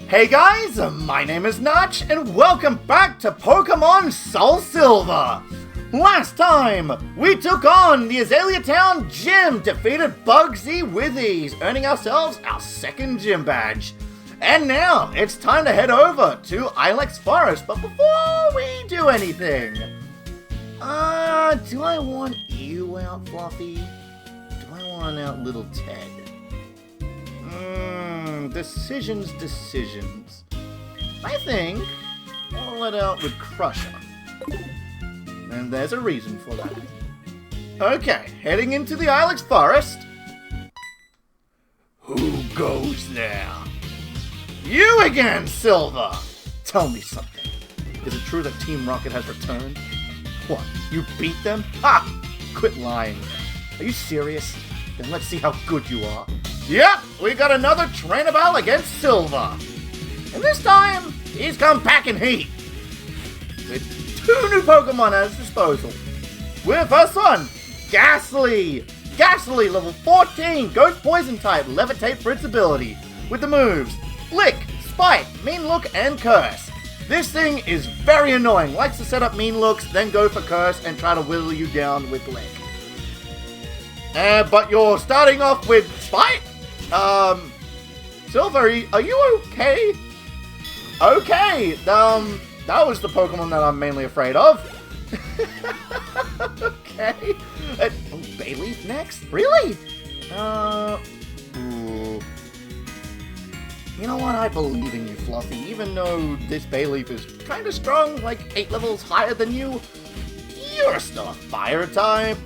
Hey guys, my name is Notch, and welcome back to Pokemon SoulSilver! Last time, we took on the Azalea Town Gym, defeated Bugsy with ease, earning ourselves our second gym badge. And now, it's time to head over to Ilex Forest, but before we do anything... do I want you out, Fluffy? Do I want out Little Ted? Decisions. I think I'll let out with Crusher. And there's a reason for that. Okay, heading into the Ilex Forest. Who goes there? You again, Silver! Tell me something. Is it true that Team Rocket has returned? What, you beat them? Ha! Quit lying. Are you serious? Then let's see how good you are. Yep, we got another trainer battle against Silver. And this time, he's come packing heat. With 2 new Pokemon at his disposal. With first one, Ghastly. Ghastly, level 14, Ghost Poison type, Levitate for its ability. With the moves, Lick, Spite, Mean Look, and Curse. This thing is very annoying. Likes to set up Mean Looks, then go for Curse and try to whittle you down with Lick. But you're starting off with Spite? Silver, are you okay? Okay, that was the Pokemon that I'm mainly afraid of. Okay. Bayleaf next? Really? Ooh. You know what? I believe in you, Fluffy. Even though this Bayleaf is kind of strong, like 8 levels higher than you, you're still a fire type.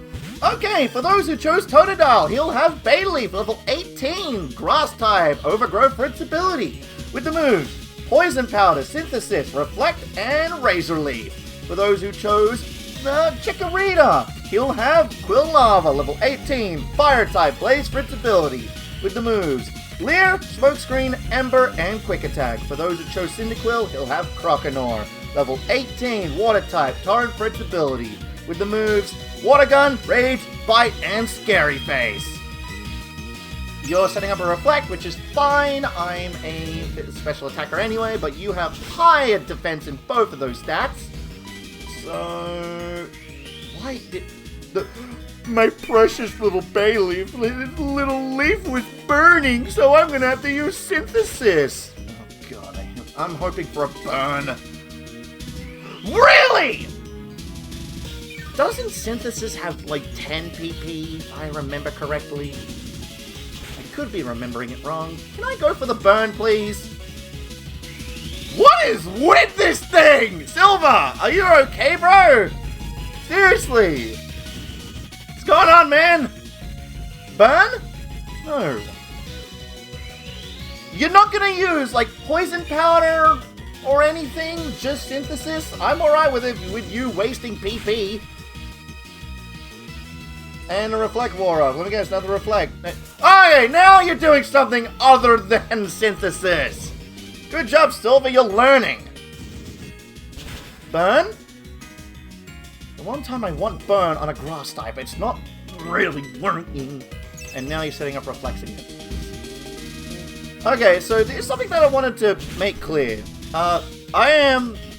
Okay, for those who chose Totodile, he'll have Bayleaf, level 18, Grass type, Overgrowth for its ability. With the moves, Poison Powder, Synthesis, Reflect, and Razor Leaf. For those who chose the Chikorita, he'll have Quill Lava, level 18, Fire type, Blaze for its ability. With the moves, Leer, Smokescreen, Ember, and Quick Attack. For those who chose Cyndaquil, he'll have Croconaw, level 18, Water type, Torrent for its ability. With the moves, Water Gun, Rage, Bite, and Scary Face. You're setting up a Reflect, which is fine. I'm a special attacker anyway, but you have higher defense in both of those stats. So... why did... my precious little Bayleaf, little leaf was burning, so I'm gonna have to use Synthesis. Oh god, I'm hoping for a burn. Really?! Doesn't Synthesis have like 10 PP, if I remember correctly? I could be remembering it wrong. Can I go for the burn, please? What is with this thing? Silver, are you okay, bro? Seriously? What's going on, man? Burn? No. You're not gonna use like Poison Powder or anything? Just Synthesis? I'm alright with it, with you wasting PP. And a Reflect Aura. Let me guess, another Reflect. Okay, now you're doing something other than Synthesis. Good job, Silver, you're learning. Burn? The one time I want Burn on a Grass type, it's not really working. And now you're setting up Reflex again. Okay, so there's something that I wanted to make clear.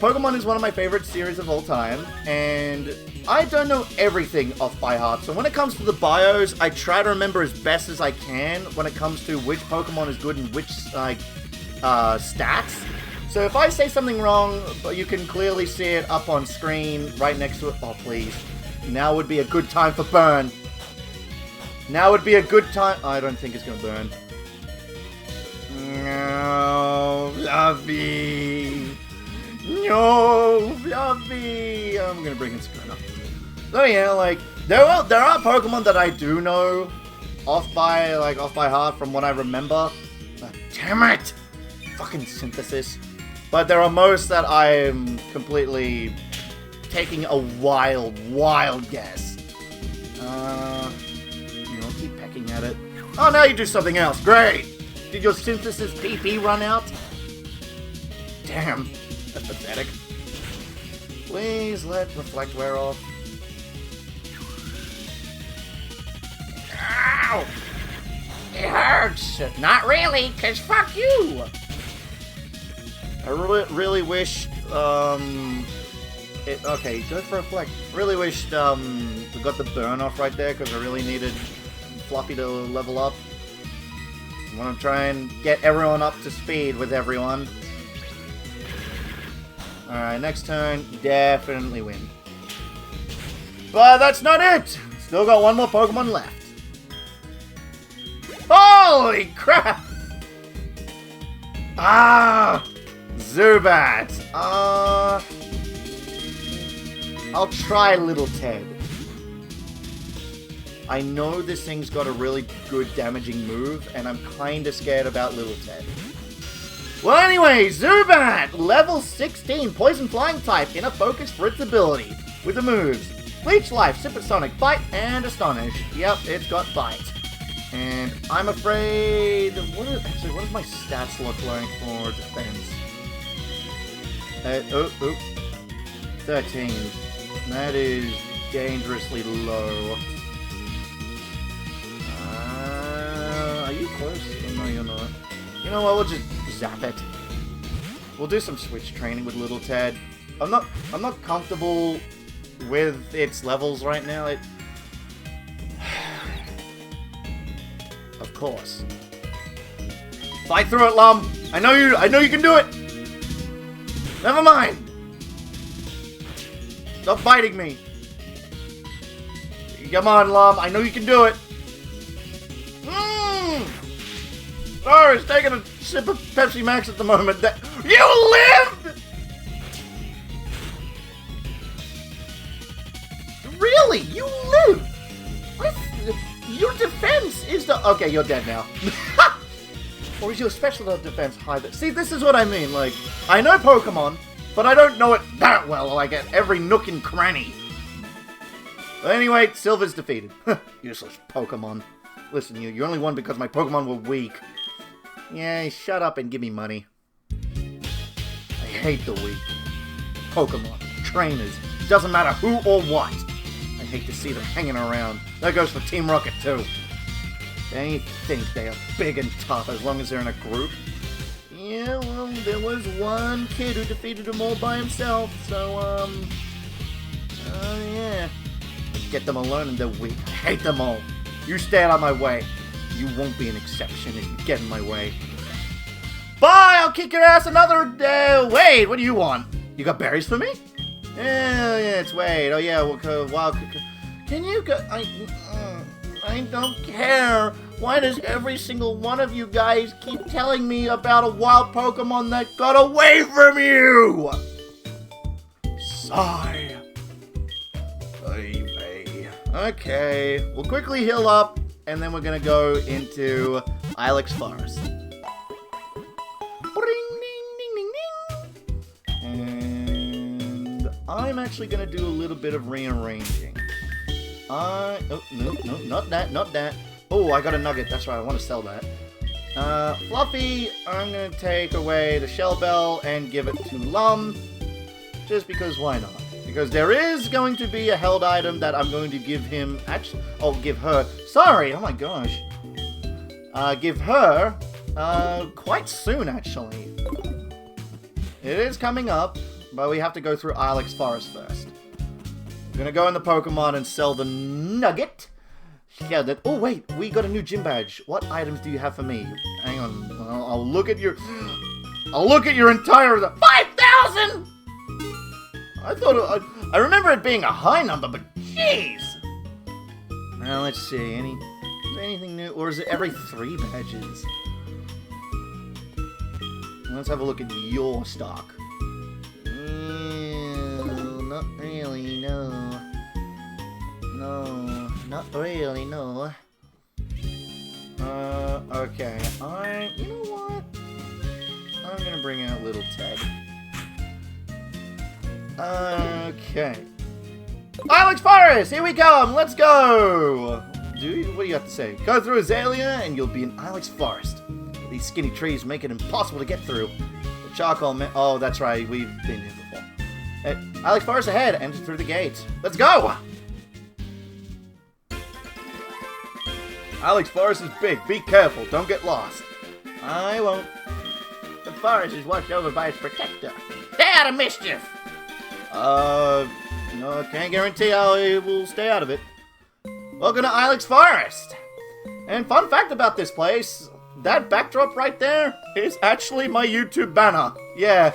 Pokemon is one of my favorite series of all time, and I don't know everything off by heart, so when it comes to the bios, I try to remember as best as I can when it comes to which Pokemon is good and which, stats. So if I say something wrong, but you can clearly see it up on screen, right next to it, oh please. Now would be a good time for Burn. Now would be a good time, I don't think it's gonna burn. No, Fluffy. No, Fluffy. I'm gonna bring in Skrena. So yeah, like there are Pokemon that I do know off by heart from what I remember. Damn it, fucking Synthesis. But there are most that I'm completely taking a wild guess. I'll keep pecking at it. Oh, now you do something else. Great. Did your Synthesis PP run out? Damn. That's pathetic. Please let Reflect wear off. Ow! It hurts! Not really, cause fuck you! I really wished, okay, go for a flex. Really wished, we got the burn off right there, because I really needed Fluffy to level up. I want to try and get everyone up to speed with everyone. Alright, next turn, definitely win. But that's not it! Still got one more Pokemon left. Holy crap! Ah! Zubat! I'll try Little Ted. I know this thing's got a really good damaging move, and I'm kinda scared about Little Ted. Well anyway, Zubat! Level 16, Poison Flying type, inner focus for its ability. With the moves, Leech Life, Supersonic, Bite, and Astonish. Yep, it's got Bite. And I'm afraid... what does my stats look like for defense? 13. That is dangerously low. Are you close? Oh, no, you're not. You know what? We'll just zap it. We'll do some switch training with Little Ted. I'm not comfortable with its levels right now. Of course. Fight through it, Lum. I know you can do it. Never mind. Stop biting me. Come on, Lum. I know you can do it. Oh, he's taking a sip of Pepsi Max at the moment. You lived! Really? You lived? Your defense is the... okay, you're dead now. Or is your special defense high? See, this is what I mean. Like, I know Pokemon, but I don't know it that well, like at every nook and cranny. But anyway, Silver's defeated. Useless Pokemon. Listen, you only won because my Pokemon were weak. Yeah, shut up and give me money. I hate the weak. Pokemon, trainers, doesn't matter who or what. I hate to see them hanging around. That goes for Team Rocket too. They think they are big and tough as long as they're in a group. Yeah, well, there was one kid who defeated them all by himself, so, yeah. Get them alone and they're weak. I hate them all. You stay out of my way. You won't be an exception if you get in my way. Bye! I'll kick your ass another day. Wade, what do you want? You got berries for me? Yeah, it's Wade. Oh, yeah, well, can you go... I don't care. Why does every single one of you guys keep telling me about a wild Pokemon that got away from you? Sigh. Okay, we'll quickly heal up, and then we're gonna go into Ilex Forest. And I'm actually gonna do a little bit of rearranging. Oh, no, not that. Oh, I got a nugget, that's right, I want to sell that. Fluffy, I'm gonna take away the Shell Bell and give it to Lum. Just because, why not? Because there is going to be a held item that I'm going to give him, actually, give her, sorry, oh my gosh. Give her, quite soon, actually. It is coming up, but we have to go through Ilex Forest first. I'm gonna go in the Pokemon and sell the nugget. Yeah, oh wait, we got a new gym badge. What items do you have for me? Hang on, I'll look at your entire, 5,000! I remember it being a high number, but jeez! Now, let's see, is there anything new? Or is it every 3 badges? Let's have a look at your stock. Not really, no. No, not really, no. Okay, you know what? I'm gonna bring out Little Ted. Okay. Ilex Forest, here we come. Let's go. What do you have to say? Go through Azalea and you'll be in Ilex Forest. These skinny trees make it impossible to get through. The charcoal man. Oh, that's right. We've been here before. Ilex Forest ahead. Enter through the gate. Let's go. Ilex Forest is big. Be careful. Don't get lost. I won't. Forest is watched over by its protector. Stay out of mischief! No, I can't guarantee I will stay out of it. Welcome to Ilex Forest! And fun fact about this place, that backdrop right there is actually my YouTube banner. Yeah,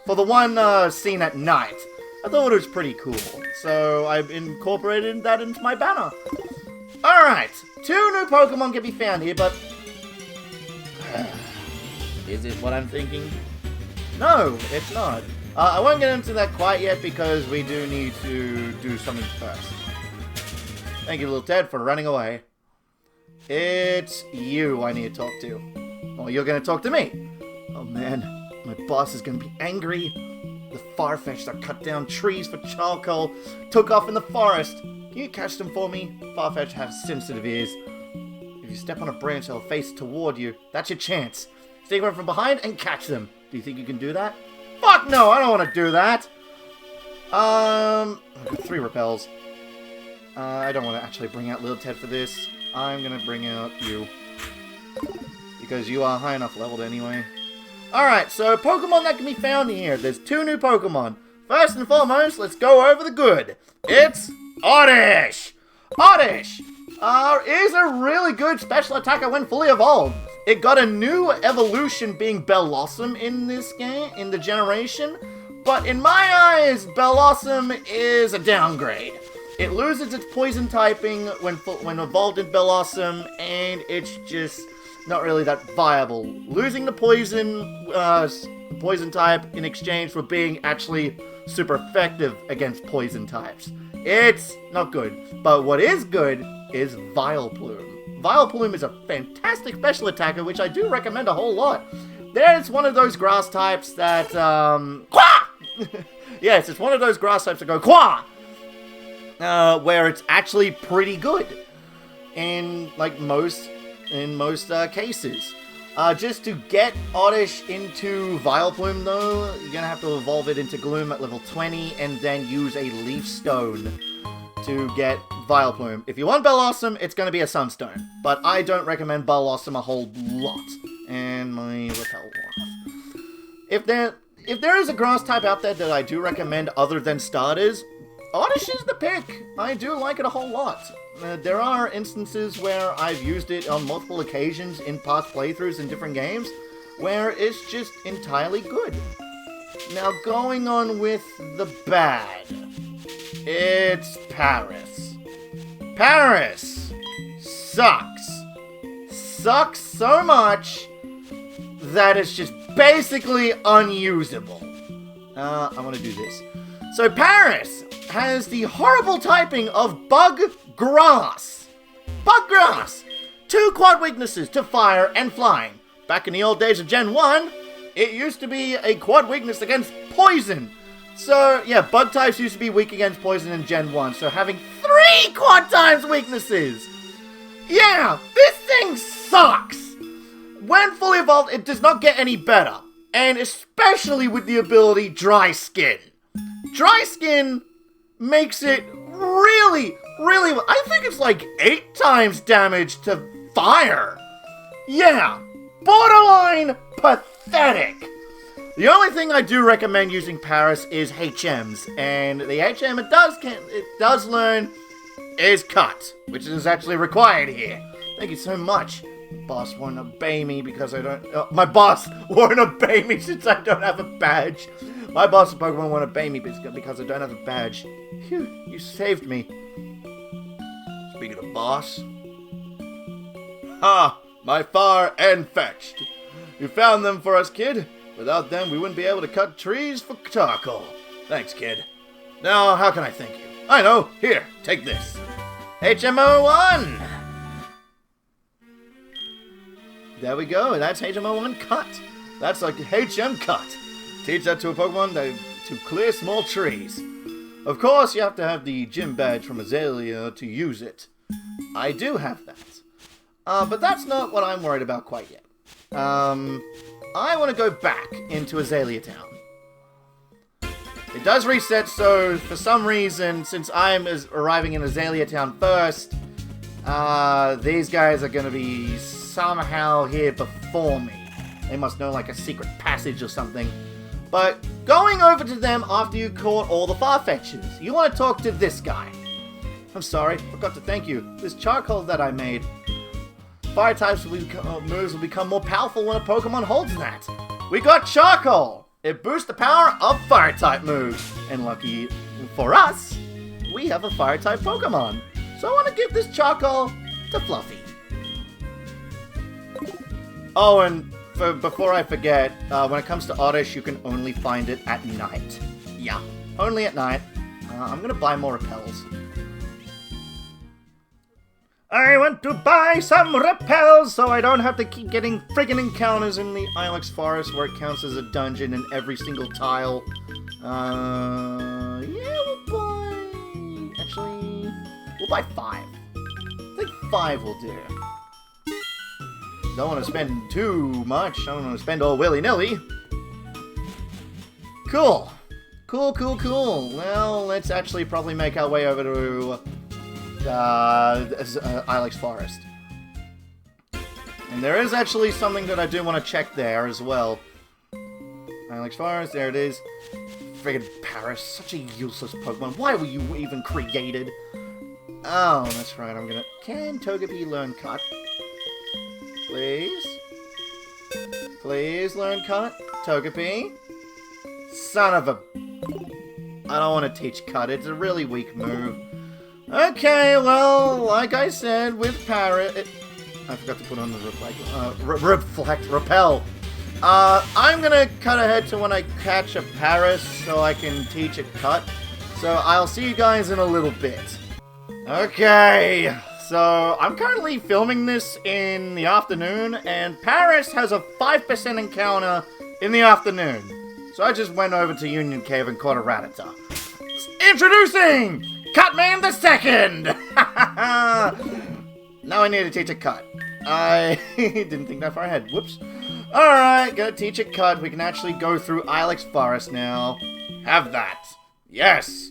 for the one scene at night. I thought it was pretty cool, so I've incorporated that into my banner. Alright, 2 new Pokemon can be found here, but... is it what I'm thinking? No, it's not. I won't get into that quite yet because we do need to do something first. Thank you, little Ted, for running away. It's you I need to talk to. Well, you're gonna talk to me. Oh man, my boss is gonna be angry. The Farfetch'd that cut down trees for charcoal took off in the forest. Can you catch them for me? Farfetch'd has sensitive ears. If you step on a branch, they'll face toward you. That's your chance. Stay from behind and catch them. Do you think you can do that? Fuck no, I don't want to do that. I've got 3 repels. I don't want to actually bring out Little Ted for this. I'm gonna bring out you. Because you are high enough leveled anyway. Alright, so Pokemon that can be found here. There's 2 new Pokemon. First and foremost, let's go over the good. It's Oddish! Oddish is a really good special attacker when fully evolved. It got a new evolution being Bellossom in this game, in the generation. But in my eyes, Bellossom is a downgrade. It loses its poison typing when evolved in Bellossom, and it's just not really that viable. Losing the poison type in exchange for being actually super effective against poison types. It's not good. But what is good is Vileplume. Vileplume is a fantastic special attacker, which I do recommend a whole lot. There's one of those grass types that, Quah! Yes, it's one of those grass types that go, Quah! Where it's actually pretty good. In most cases. Just to get Oddish into Vileplume, though, you're gonna have to evolve it into Gloom at level 20, and then use a Leaf Stone to get Vileplume. If you want Bellossom, it's gonna be a Sunstone, but I don't recommend Bellossom a whole lot. And my repel off. If there is a grass type out there that I do recommend other than starters, Oddish is the pick. I do like it a whole lot. There are instances where I've used it on multiple occasions in past playthroughs in different games, where it's just entirely good. Now, going on with the bad, it's Paris. Paris sucks. Sucks so much that it's just basically unusable. I want to do this. So Paris has the horrible typing of Bug Grass. Bug Grass! 2 quad weaknesses to fire and flying. Back in the old days of Gen 1, it used to be a quad weakness against poison. So, yeah, bug types used to be weak against poison in Gen 1, so having 3 quad times weaknesses! Yeah, this thing sucks! When fully evolved, it does not get any better. And especially with the ability Dry Skin. Dry Skin makes it really, I think it's like 8 times damage to fire. Yeah, borderline pathetic. The only thing I do recommend using Paris is HMs, and the HM it does learn is Cut, which is actually required here. Thank you so much. Boss won't obey me because I don't... my boss won't obey me since I don't have a badge. My boss of Pokemon won't obey me because I don't have a badge. Phew, you saved me. Speaking of boss... Ha! My Far and Fetch'd. You found them for us, kid. Without them, we wouldn't be able to cut trees for charcoal. Thanks, kid. Now, how can I thank you? I know. Here, take this. HMO1! There we go. That's HMO1 cut. That's like HM cut. Teach that to a Pokemon to clear small trees. Of course, you have to have the gym badge from Azalea to use it. I do have that. But that's not what I'm worried about quite yet. I want to go back into Azalea Town. It does reset, so for some reason, since I'm arriving in Azalea Town first, these guys are going to be somehow here before me. They must know like a secret passage or something. But going over to them after you caught all the Farfetch'ds, you want to talk to this guy. I'm sorry, forgot to thank you. This charcoal that I made. Fire types moves will become more powerful when a Pokemon holds that. We got charcoal! It boosts the power of fire type moves. And lucky for us, we have a fire type Pokemon. So I want to give this charcoal to Fluffy. Oh, and before I forget, when it comes to Oddish, you can only find it at night. Yeah, only at night. I'm gonna buy more repels. I want to buy some repels so I don't have to keep getting friggin' encounters in the Ilex Forest where it counts as a dungeon in every single tile. Yeah, we'll buy... Actually, we'll buy 5. I think 5 will do. Don't want to spend too much. I don't want to spend all willy-nilly. Cool. Cool. Well, let's actually probably make our way over to... Ilex Forest. And there is actually something that I do want to check there as well. Ilex Forest, there it is. Friggin' Paris, such a useless Pokemon. Why were you even created? Oh, that's right, I'm gonna... Can Togepi learn Cut? Please? Please learn Cut? Togepi? Son of a... I don't want to teach Cut, it's a really weak move. Okay, well, like I said, with Parrot... I forgot to put on the Repel. I'm gonna cut ahead to when I catch a Paris so I can teach it Cut. So I'll see you guys in a little bit. Okay, so I'm currently filming this in the afternoon, and Paris has a 5% encounter in the afternoon. So I just went over to Union Cave and caught a Rattata. Introducing... Cutman the Second! Now I need to teach a Cut. I didn't think that far ahead. Whoops. Alright, gotta teach a Cut. We can actually go through Ilex Forest now. Have that. Yes!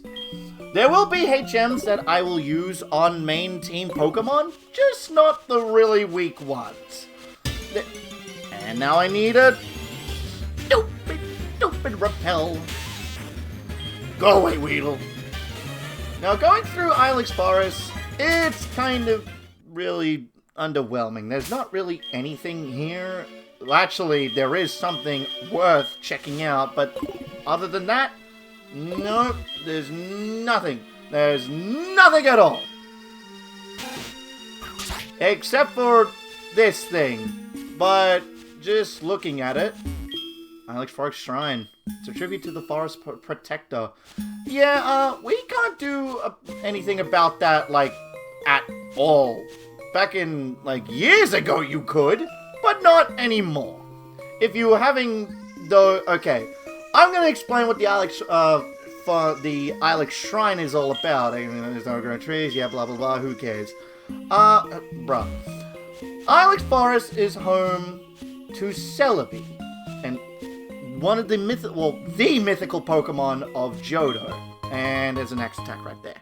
There will be HMs that I will use on main team Pokemon, just not the really weak ones. And now I need a... Stupid Repel. Go away, Weedle. Now, going through Ilex Forest, it's kind of really underwhelming. There's not really anything here. Well, actually, there is something worth checking out, but other than that, nope, there's nothing. There's nothing at all. Except for this thing. But just looking at it, Ilex Forest Shrine. It's a tribute to the Forest Protector. Yeah, we can't do anything about that, like, at all. Back in, like, years ago you could, but not anymore. If you were having, though, okay. I'm gonna explain what the Ilex Shrine is all about. I mean, there's no growing trees, yeah, blah, blah, blah, who cares? Bruh. Ilex Forest is home to Celebi, and one of the mythical Pokemon of Johto. And there's an X attack right there.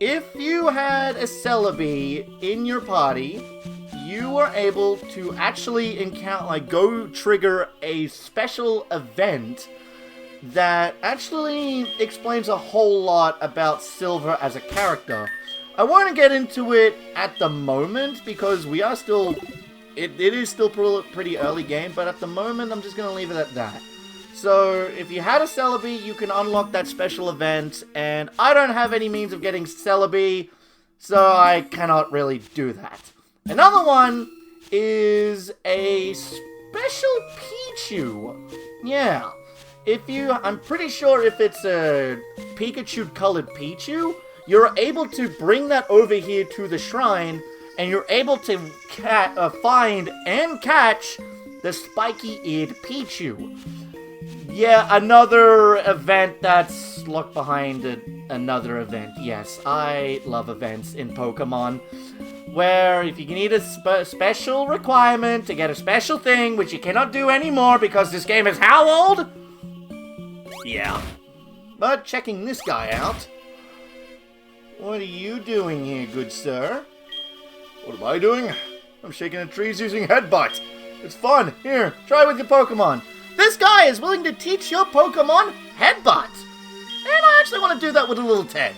If you had a Celebi in your party, you were able to actually encounter, like, go trigger a special event that actually explains a whole lot about Silver as a character. I want to get into it at the moment because we are still... It is still pretty early game, but at the moment I'm just going to leave it at that. So, if you had a Celebi, you can unlock that special event, and I don't have any means of getting Celebi, so I cannot really do that. Another one is a special Pichu. Yeah. I'm pretty sure if it's a Pikachu-colored Pichu, you're able to bring that over here to the shrine, and you're able to find and catch the spiky-eared Pichu. Yeah, another event that's locked behind another event. Yes, I love events in Pokemon, where if you need a special requirement to get a special thing, which you cannot do anymore because this game is how old? Yeah. But checking this guy out. What are you doing here, good sir? What am I doing? I'm shaking the trees using Headbutt. It's fun. Here, try with your Pokemon. This guy is willing to teach your Pokemon Headbutt. And I actually want to do that with a little Ted.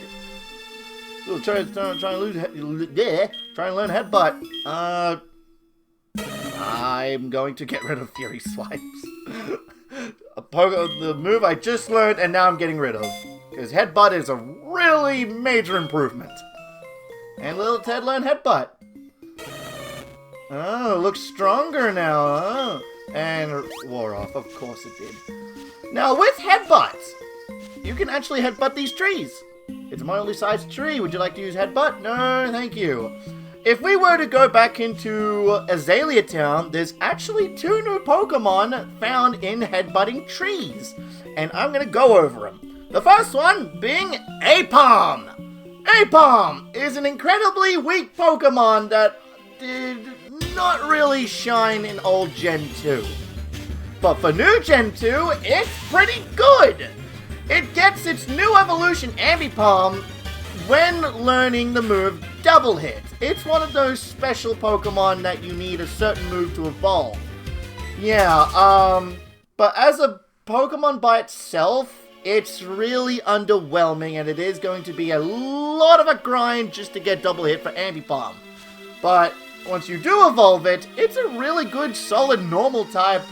Try and learn Headbutt. I'm going to get rid of Fury Swipes. The move I just learned and now I'm getting rid of. Because Headbutt is a really major improvement. And little Ted learned Headbutt. Oh, it looks stronger now, huh? And it wore off, of course it did. Now with Headbutt, you can actually Headbutt these trees. It's my only sized tree. Would you like to use Headbutt? No, thank you. If we were to go back into Azalea Town, there's actually 2 new Pokemon found in headbutting trees. And I'm going to go over them. The first one being Apom. Apom is an incredibly weak Pokemon that did not really shine in old Gen 2. But for new Gen 2, it's pretty good. It gets its new evolution, Ambipom, when learning the move Double Hit. It's one of those special Pokemon that you need a certain move to evolve. Yeah, but as a Pokemon by itself, it's really underwhelming, and it is going to be a lot of a grind just to get Double Hit for Ambipom. But once you do evolve it, it's a really good, solid, normal type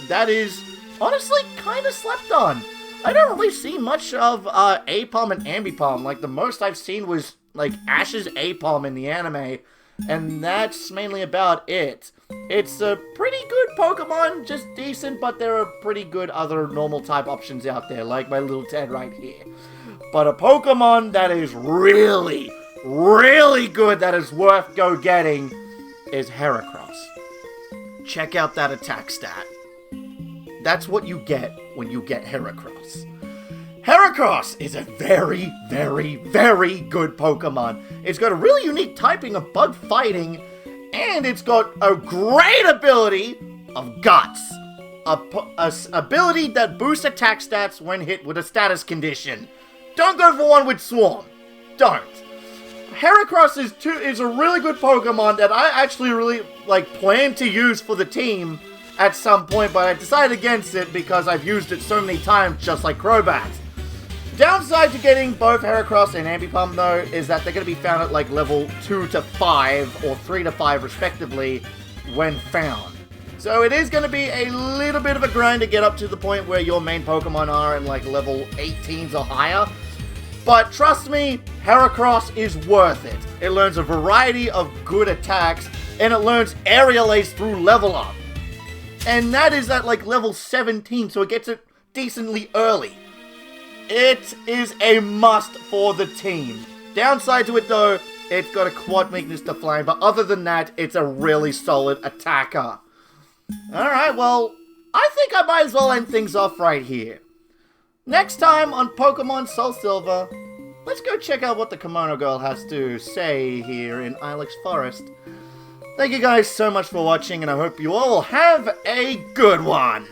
that is honestly kind of slept on. I don't really see much of Apom and Ambipom. Like, the most I've seen was, like, Ash's Apom in the anime, and that's mainly about it. It's a pretty good Pokemon, just decent, but there are pretty good other normal type options out there, like my little Ted right here. But a Pokemon that is really, really good, that is worth go getting, is Heracross. Check out that attack stat. That's what you get when you get Heracross. Heracross is a very, very, very good Pokemon. It's got a really unique typing of bug fighting, and it's got a great ability of Guts. A ability that boosts attack stats when hit with a status condition. Don't go for one with Swarm. Don't. Heracross is a really good Pokemon that I actually really plan to use for the team at some point, but I decided against it because I've used it so many times, just like Crobat. Downside to getting both Heracross and Ambipom, though, is that they're going to be found at level 2 to 5 or 3 to 5 respectively when found. So it is going to be a little bit of a grind to get up to the point where your main Pokemon are in level 18s or higher. But trust me, Heracross is worth it. It learns a variety of good attacks, and it learns Aerial Ace through Level Up. And that is at level 17, so it gets it decently early. It is a must for the team. Downside to it though, it's got a quad weakness to Flame, but other than that, it's a really solid attacker. Alright, well, I think I might as well end things off right here. Next time on Pokemon SoulSilver, let's go check out what the Kimono Girl has to say here in Ilex Forest. Thank you guys so much for watching, and I hope you all have a good one!